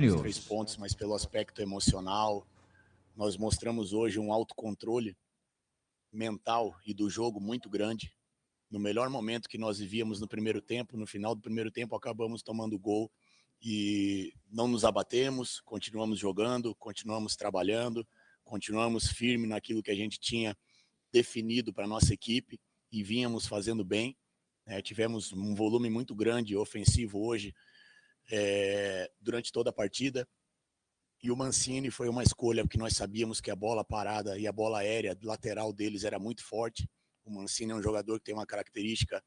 os 3 pontos, mas pelo aspecto emocional. Nós mostramos hoje um autocontrole mental e do jogo muito grande. No melhor momento que nós vivíamos no primeiro tempo, no final do primeiro tempo, acabamos tomando gol e não nos abatemos, continuamos jogando, continuamos trabalhando, continuamos firme naquilo que a gente tinha definido para a nossa equipe e vínhamos fazendo bem. Tivemos um volume muito grande ofensivo hoje durante toda a partida. E o Mancini foi uma escolha, porque nós sabíamos que a bola parada e a bola aérea lateral deles era muito forte. O Mancini é um jogador que tem uma característica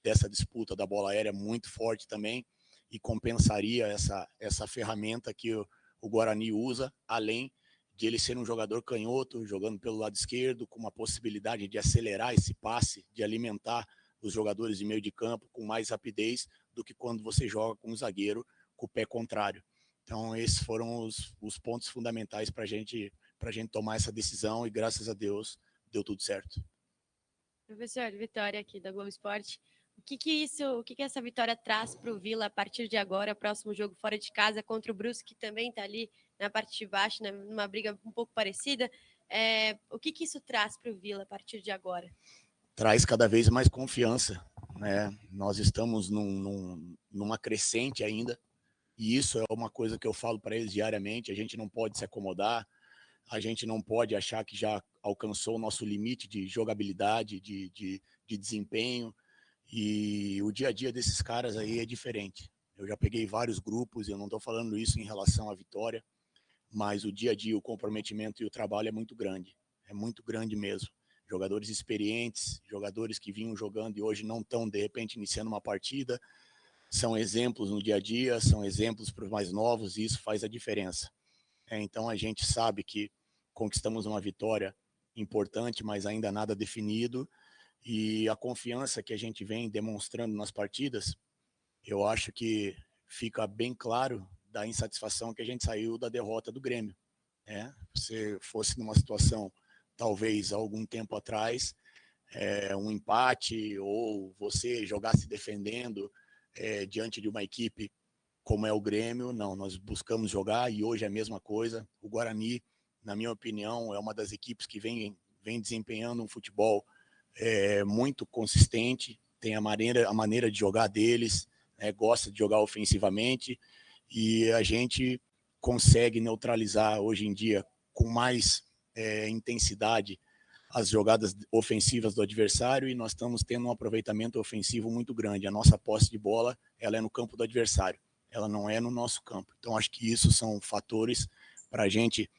dessa disputa da bola aérea muito forte também, e compensaria essa ferramenta que o Guarani usa, além de ele ser um jogador canhoto, jogando pelo lado esquerdo, com uma possibilidade de acelerar esse passe, de alimentar os jogadores de meio de campo com mais rapidez do que quando você joga com um zagueiro com o pé contrário. Então, esses foram os pontos fundamentais para a gente tomar essa decisão e, graças a Deus, deu tudo certo. Professor, Vitória aqui da Globo Esporte. O que essa vitória traz para o Vila a partir de agora, próximo jogo fora de casa contra o Brusque, que também está ali na parte de baixo, numa briga um pouco parecida? O que isso traz para o Vila a partir de agora? Traz cada vez mais confiança, né? Nós estamos numa crescente ainda, e isso é uma coisa que eu falo para eles diariamente. A gente não pode se acomodar, a gente não pode achar que já alcançou o nosso limite de jogabilidade, de desempenho, e o dia a dia desses caras aí é diferente. Eu já peguei vários grupos, eu não estou falando isso em relação à vitória, mas o dia a dia, o comprometimento e o trabalho é muito grande mesmo. Jogadores experientes, jogadores que vinham jogando e hoje não estão, de repente, iniciando uma partida, são exemplos no dia a dia, são exemplos para os mais novos, e isso faz a diferença. Então a gente sabe que conquistamos uma vitória importante, mas ainda nada definido, e a confiança que a gente vem demonstrando nas partidas, eu acho que fica bem claro da insatisfação que a gente saiu da derrota do Grêmio. Se fosse numa situação, talvez, há algum tempo atrás, um empate, ou você jogar se defendendo diante de uma equipe como é o Grêmio, não, nós buscamos jogar, e hoje é a mesma coisa. O Guarani, na minha opinião, é uma das equipes que vem desempenhando um futebol muito consistente, tem a maneira de jogar deles, gosta de jogar ofensivamente, e a gente consegue neutralizar hoje em dia com mais intensidade as jogadas ofensivas do adversário, e nós estamos tendo um aproveitamento ofensivo muito grande. A nossa posse de bola, ela é no campo do adversário, ela não é no nosso campo. Então acho que isso são fatores para a gente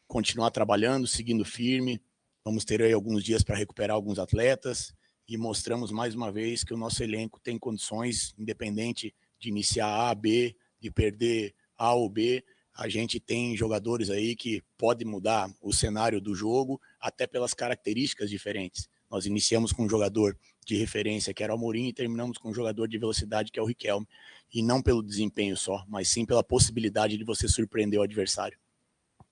continuar trabalhando, seguindo firme. Vamos ter aí alguns dias para recuperar alguns atletas, e mostramos mais uma vez que o nosso elenco tem condições, independente de iniciar A, B, de perder A ou B, a gente tem jogadores aí que podem mudar o cenário do jogo, até pelas características diferentes. Nós iniciamos com um jogador de referência, que era o Amorim, e terminamos com um jogador de velocidade, que é o Riquelme. E não pelo desempenho só, mas sim pela possibilidade de você surpreender o adversário.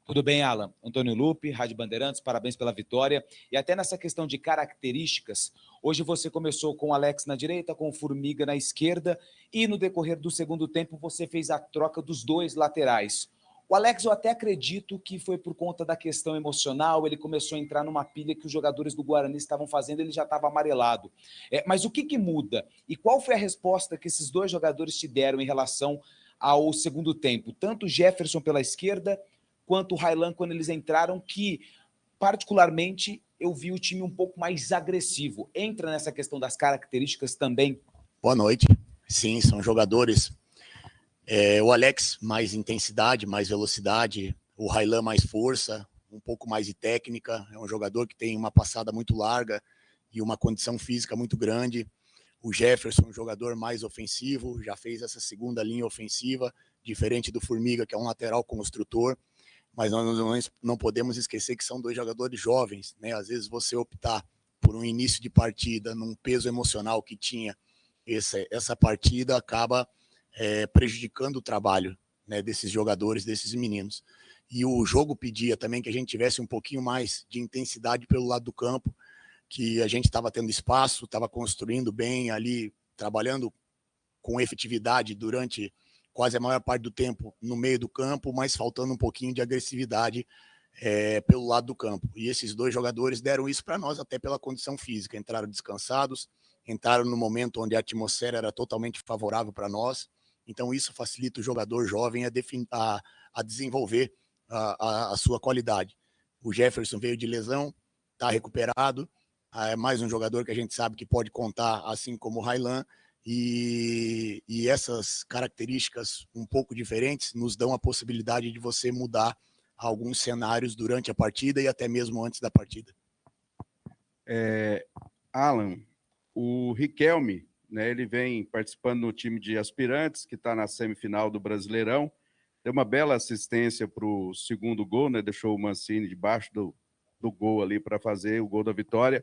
Tudo bem, Alan? Antônio Lupe, Rádio Bandeirantes, parabéns pela vitória. E até nessa questão de características, hoje você começou com o Alex na direita, com o Formiga na esquerda, e no decorrer do segundo tempo você fez a troca dos dois laterais. O Alex, eu até acredito que foi por conta da questão emocional, ele começou a entrar numa pilha que os jogadores do Guarani estavam fazendo, ele já estava amarelado. Mas o que muda? E qual foi a resposta que esses dois jogadores te deram em relação ao segundo tempo? Tanto o Jefferson pela esquerda, quanto o Raylan, quando eles entraram, que particularmente eu vi o time um pouco mais agressivo. Entra nessa questão das características também? Boa noite. Sim, são jogadores. O Alex, mais intensidade, mais velocidade. O Raylan, mais força, um pouco mais de técnica. É um jogador que tem uma passada muito larga e uma condição física muito grande. O Jefferson, um jogador mais ofensivo, já fez essa segunda linha ofensiva, diferente do Formiga, que é um lateral construtor. Mas nós não podemos esquecer que são dois jogadores jovens, né? Às vezes você optar por um início de partida num peso emocional que tinha essa partida, acaba prejudicando o trabalho, né, desses jogadores, desses meninos. E o jogo pedia também que a gente tivesse um pouquinho mais de intensidade pelo lado do campo, que a gente estava tendo espaço, estava construindo bem ali, trabalhando com efetividade durante quase a maior parte do tempo no meio do campo, mas faltando um pouquinho de agressividade pelo lado do campo. E esses 2 jogadores deram isso para nós, até pela condição física. Entraram descansados, entraram no momento onde a atmosfera era totalmente favorável para nós. Então isso facilita o jogador jovem a desenvolver a sua qualidade. O Jefferson veio de lesão, está recuperado, é mais um jogador que a gente sabe que pode contar, assim como o Raylan, e essas características um pouco diferentes nos dão a possibilidade de você mudar alguns cenários durante a partida e até mesmo antes da partida. Alan, o Riquelme, né, ele vem participando no time de aspirantes, que está na semifinal do Brasileirão, deu uma bela assistência para o segundo gol, né, deixou o Mancini debaixo do gol ali para fazer o gol da vitória.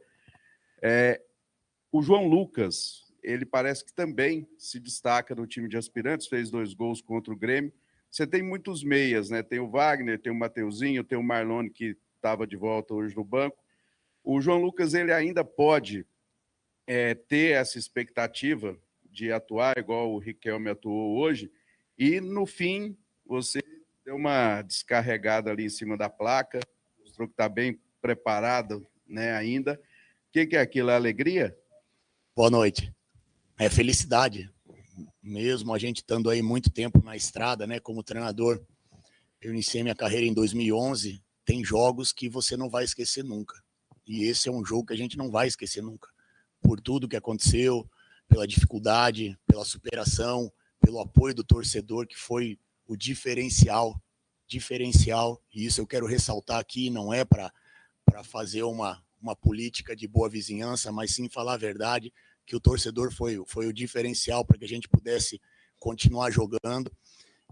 O João Lucas, ele parece que também se destaca no time de aspirantes, fez 2 gols contra o Grêmio. Você tem muitos meias, né? Tem o Wagner, tem o Mateuzinho, tem o Marlone, que estava de volta hoje no banco. O João Lucas, ele ainda pode ter essa expectativa de atuar igual o Riquelme atuou hoje, e no fim você deu uma descarregada ali em cima da placa, mostrou que está bem preparado, né, ainda. O que é aquilo? É alegria? Boa noite. É felicidade. Mesmo a gente estando aí muito tempo na estrada, né, como treinador, eu iniciei minha carreira em 2011, tem jogos que você não vai esquecer nunca. E esse é um jogo que a gente não vai esquecer nunca. Por tudo que aconteceu, pela dificuldade, pela superação, pelo apoio do torcedor, que foi o diferencial. E isso eu quero ressaltar aqui, não é para fazer uma política de boa vizinhança, mas sim falar a verdade, que o torcedor foi o diferencial para que a gente pudesse continuar jogando.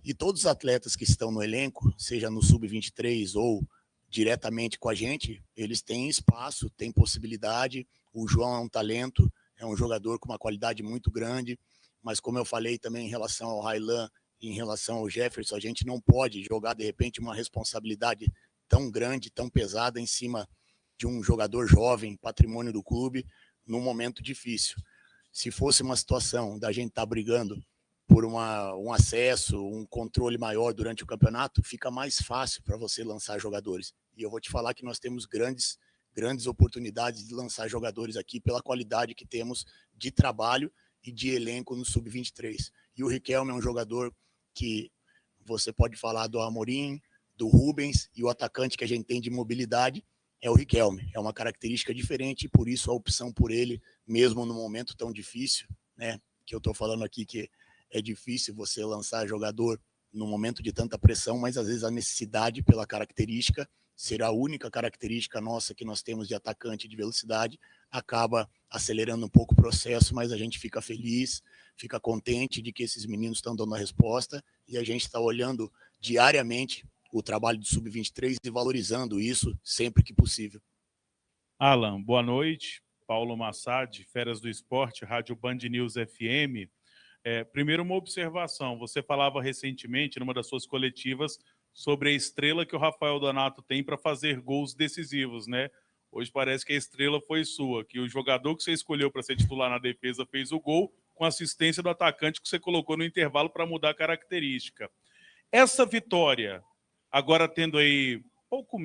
E todos os atletas que estão no elenco, seja no Sub-23 ou diretamente com a gente, eles têm espaço, têm possibilidade. O João é um talento, é um jogador com uma qualidade muito grande, mas como eu falei também em relação ao Raylan e em relação ao Jefferson, a gente não pode jogar, de repente, uma responsabilidade tão grande, tão pesada em cima de um jogador jovem, patrimônio do clube, num momento difícil. Se fosse uma situação da gente estar brigando por um acesso, um controle maior durante o campeonato, fica mais fácil para você lançar jogadores. E eu vou te falar que nós temos grandes oportunidades de lançar jogadores aqui pela qualidade que temos de trabalho e de elenco no Sub-23. E o Riquelme é um jogador que você pode falar do Amorim, do Rubens, e o atacante que a gente tem de mobilidade é o Riquelme. É uma característica diferente e por isso a opção por ele, mesmo no momento tão difícil, né, que eu estou falando aqui que é difícil você lançar jogador no momento de tanta pressão, mas às vezes a necessidade pela característica, ser a única característica nossa que nós temos de atacante de velocidade, acaba acelerando um pouco o processo, mas a gente fica feliz, fica contente de que esses meninos estão dando a resposta e a gente está olhando diariamente o trabalho do Sub-23 e valorizando isso sempre que possível. Alan, boa noite. Paulo Massad, Feras do Esporte, Rádio Band News FM. Primeiro, uma observação. Você falava recentemente, numa das suas coletivas, sobre a estrela que o Rafael Donato tem para fazer gols decisivos, né? Hoje parece que a estrela foi sua, que o jogador que você escolheu para ser titular na defesa fez o gol com assistência do atacante que você colocou no intervalo para mudar a característica. Essa vitória, agora tendo aí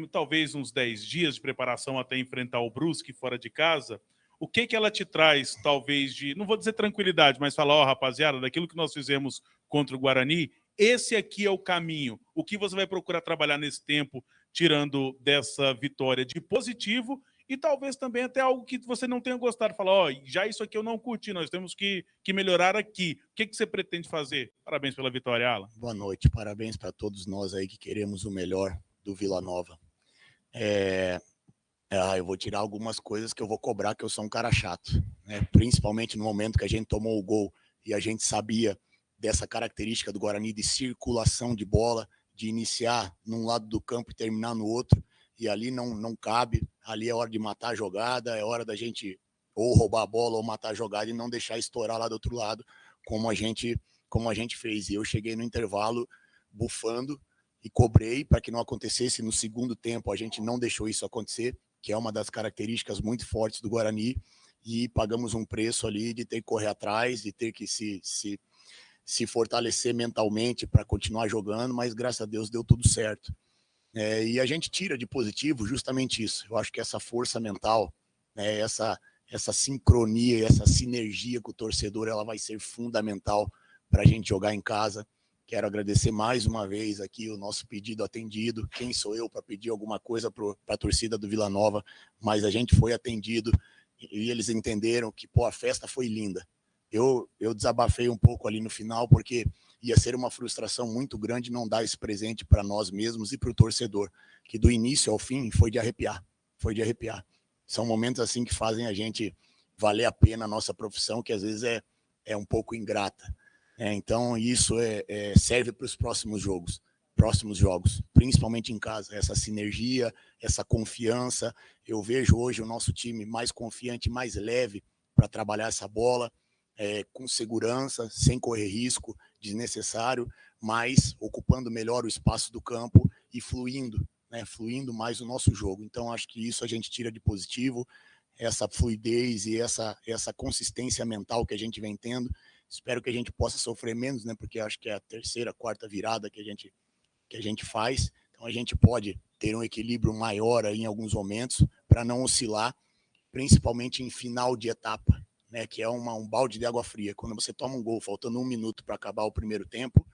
talvez uns 10 dias de preparação até enfrentar o Brusque fora de casa, o que ela te traz, talvez, de, não vou dizer tranquilidade, mas falar, rapaziada, daquilo que nós fizemos contra o Guarani, esse aqui é o caminho. O que você vai procurar trabalhar nesse tempo, tirando dessa vitória de positivo e talvez também até algo que você não tenha gostado. Falar, já isso aqui eu não curti, nós temos que melhorar aqui. O que você pretende fazer? Parabéns pela vitória, Alan. Boa noite, parabéns para todos nós aí que queremos o melhor do Vila Nova. Eu vou tirar algumas coisas que eu vou cobrar, que eu sou um cara chato, né? Principalmente no momento que a gente tomou o gol e a gente sabia dessa característica do Guarani de circulação de bola, de iniciar num lado do campo e terminar no outro, e ali não cabe, ali é hora de matar a jogada, é hora da gente ou roubar a bola ou matar a jogada e não deixar estourar lá do outro lado, como a gente fez. E eu cheguei no intervalo bufando e cobrei para que não acontecesse no segundo tempo, a gente não deixou isso acontecer, que é uma das características muito fortes do Guarani, e pagamos um preço ali de ter que correr atrás, de ter que se se fortalecer mentalmente para continuar jogando, mas graças a Deus deu tudo certo. E a gente tira de positivo justamente isso. Eu acho que essa força mental, né, essa sincronia, essa sinergia com o torcedor, ela vai ser fundamental para a gente jogar em casa. Quero agradecer mais uma vez aqui o nosso pedido atendido. Quem sou eu para pedir alguma coisa para a torcida do Vila Nova? Mas a gente foi atendido e eles entenderam que a festa foi linda. Eu desabafei um pouco ali no final, porque ia ser uma frustração muito grande não dar esse presente para nós mesmos e para o torcedor, que do início ao fim foi de arrepiar. São momentos assim que fazem a gente valer a pena a nossa profissão, que às vezes é um pouco ingrata. Então isso serve para os próximos jogos, principalmente em casa. Essa sinergia, essa confiança. Eu vejo hoje o nosso time mais confiante, mais leve para trabalhar essa bola, com segurança, sem correr risco desnecessário, mas ocupando melhor o espaço do campo e fluindo mais o nosso jogo. Então acho que isso a gente tira de positivo, essa fluidez e essa consistência mental que a gente vem tendo. Espero que a gente possa sofrer menos, né? Porque acho que é a terceira, quarta virada que a gente faz. Então a gente pode ter um equilíbrio maior aí em alguns momentos para não oscilar, principalmente em final de etapa, né? Que é um balde de água fria. Quando você toma um gol faltando 1 minuto para acabar o primeiro tempo,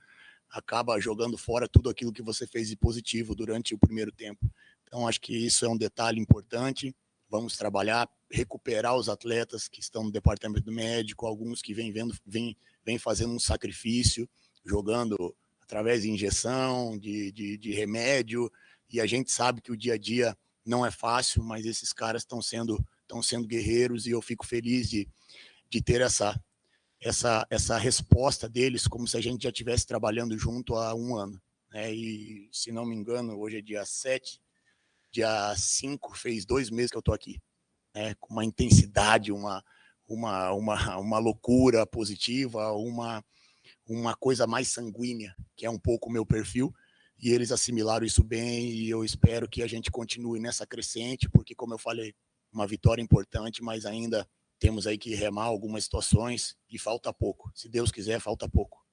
acaba jogando fora tudo aquilo que você fez de positivo durante o primeiro tempo. Então acho que isso é um detalhe importante. Vamos trabalhar, recuperar os atletas que estão no departamento médico, alguns que vêm fazendo um sacrifício, jogando através de injeção, de remédio, e a gente sabe que o dia a dia não é fácil, mas esses caras estão sendo guerreiros, e eu fico feliz de ter essa resposta deles, como se a gente já estivesse trabalhando junto há 1 ano. E, se não me engano, hoje é dia 7, dia 5, fez 2 meses que eu estou aqui, com uma intensidade, uma loucura positiva, uma coisa mais sanguínea, que é um pouco o meu perfil, e eles assimilaram isso bem, e eu espero que a gente continue nessa crescente, porque, como eu falei, uma vitória importante, mas ainda temos aí que remar algumas situações, e falta pouco. Se Deus quiser, falta pouco.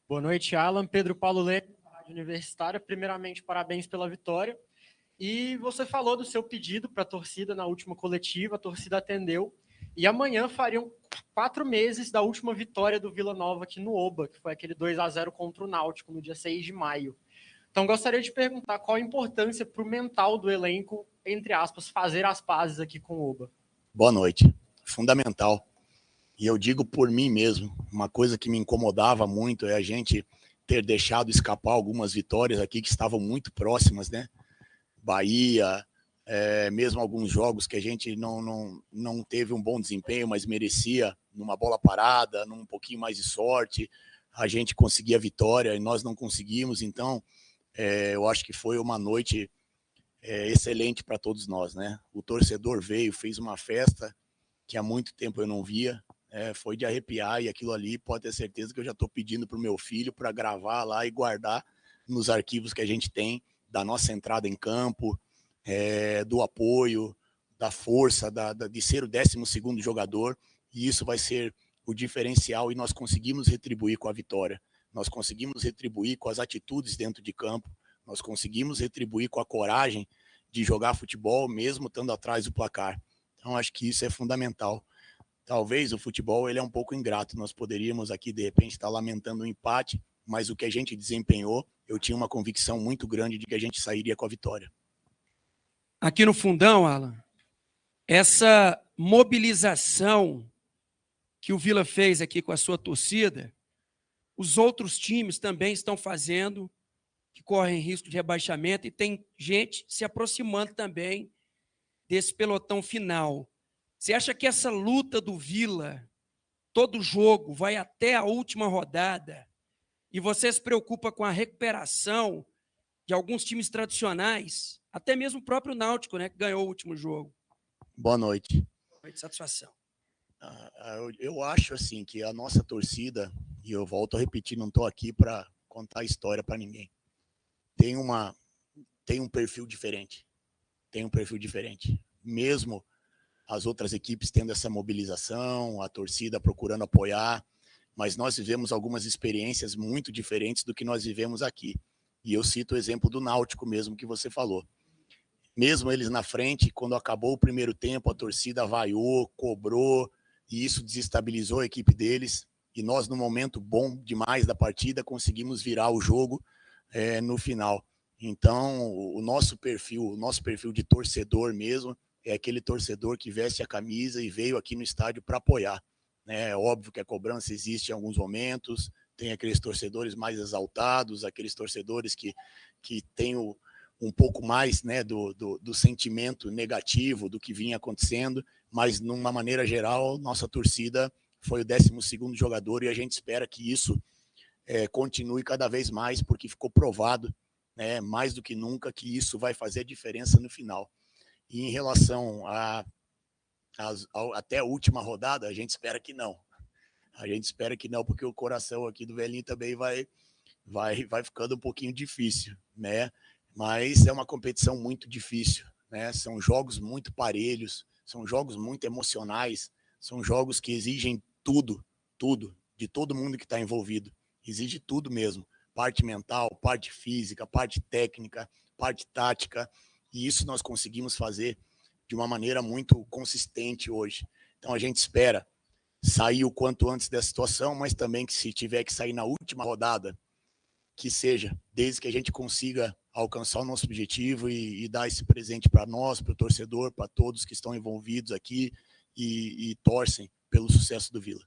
Boa noite, Alan. Pedro Paulo Leme, Rádio Universitária. Primeiramente, parabéns pela vitória. E você falou do seu pedido para a torcida na última coletiva, a torcida atendeu. E amanhã fariam 4 meses da última vitória do Vila Nova aqui no Oba, que foi aquele 2-0 contra o Náutico, no dia 6 de maio. Então, gostaria de perguntar qual a importância para o mental do elenco, entre aspas, fazer as pazes aqui com o Oba. Boa noite. Fundamental. E eu digo por mim mesmo, uma coisa que me incomodava muito é a gente ter deixado escapar algumas vitórias aqui que estavam muito próximas, né? Bahia, mesmo alguns jogos que a gente não teve um bom desempenho, mas merecia, numa bola parada, num pouquinho mais de sorte, a gente conseguia a vitória e nós não conseguimos. Então, eu acho que foi uma noite excelente para todos nós, né? O torcedor veio, fez uma festa que há muito tempo eu não via, foi de arrepiar, e aquilo ali pode ter certeza que eu já estou pedindo para o meu filho para gravar lá e guardar nos arquivos que a gente tem, da nossa entrada em campo, do apoio, da força, de ser o 12º jogador, e isso vai ser o diferencial, e nós conseguimos retribuir com a vitória, nós conseguimos retribuir com as atitudes dentro de campo, nós conseguimos retribuir com a coragem de jogar futebol, mesmo estando atrás do placar. Então, acho que isso é fundamental. Talvez o futebol ele é um pouco ingrato, nós poderíamos aqui, de repente, estar lamentando um empate, mas o que a gente desempenhou, eu tinha uma convicção muito grande de que a gente sairia com a vitória. Aqui no Fundão, Alan, essa mobilização que o Vila fez aqui com a sua torcida, os outros times também estão fazendo, que correm risco de rebaixamento, e tem gente se aproximando também desse pelotão final. Você acha que essa luta do Vila, todo jogo, vai até a última rodada, e você se preocupa com a recuperação de alguns times tradicionais, até mesmo o próprio Náutico, né, que ganhou o último jogo? Boa noite. Boa noite, satisfação. Eu acho assim que a nossa torcida, e eu volto a repetir, não estou aqui para contar história para ninguém, tem um perfil diferente. Mesmo as outras equipes tendo essa mobilização, a torcida procurando apoiar, mas nós vivemos algumas experiências muito diferentes do que nós vivemos aqui. E eu cito o exemplo do Náutico mesmo que você falou. Mesmo eles na frente, quando acabou o primeiro tempo, a torcida vaiou, cobrou, e isso desestabilizou a equipe deles. E nós, no momento bom demais da partida, conseguimos virar o jogo no final. Então, o nosso perfil de torcedor mesmo, é aquele torcedor que veste a camisa e veio aqui no estádio para apoiar. É óbvio que a cobrança existe em alguns momentos, tem aqueles torcedores mais exaltados, aqueles torcedores que têm um pouco mais, né, do sentimento negativo do que vinha acontecendo, mas, numa maneira geral, nossa torcida foi o 12º jogador e a gente espera que isso continue cada vez mais, porque ficou provado, né, mais do que nunca, que isso vai fazer a diferença no final. E em relação até a última rodada, a gente espera que não. A gente espera que não, porque o coração aqui do velhinho também vai ficando um pouquinho difícil, né? Mas é uma competição muito difícil, né? São jogos muito parelhos, são jogos muito emocionais, são jogos que exigem tudo, de todo mundo que está envolvido. Exige tudo mesmo, parte mental, parte física, parte técnica, parte tática, e isso nós conseguimos fazer de uma maneira muito consistente hoje. Então a gente espera sair o quanto antes dessa situação, mas também que, se tiver que sair na última rodada, que seja, desde que a gente consiga alcançar o nosso objetivo e dar esse presente para nós, para o torcedor, para todos que estão envolvidos aqui e torcem pelo sucesso do Vila.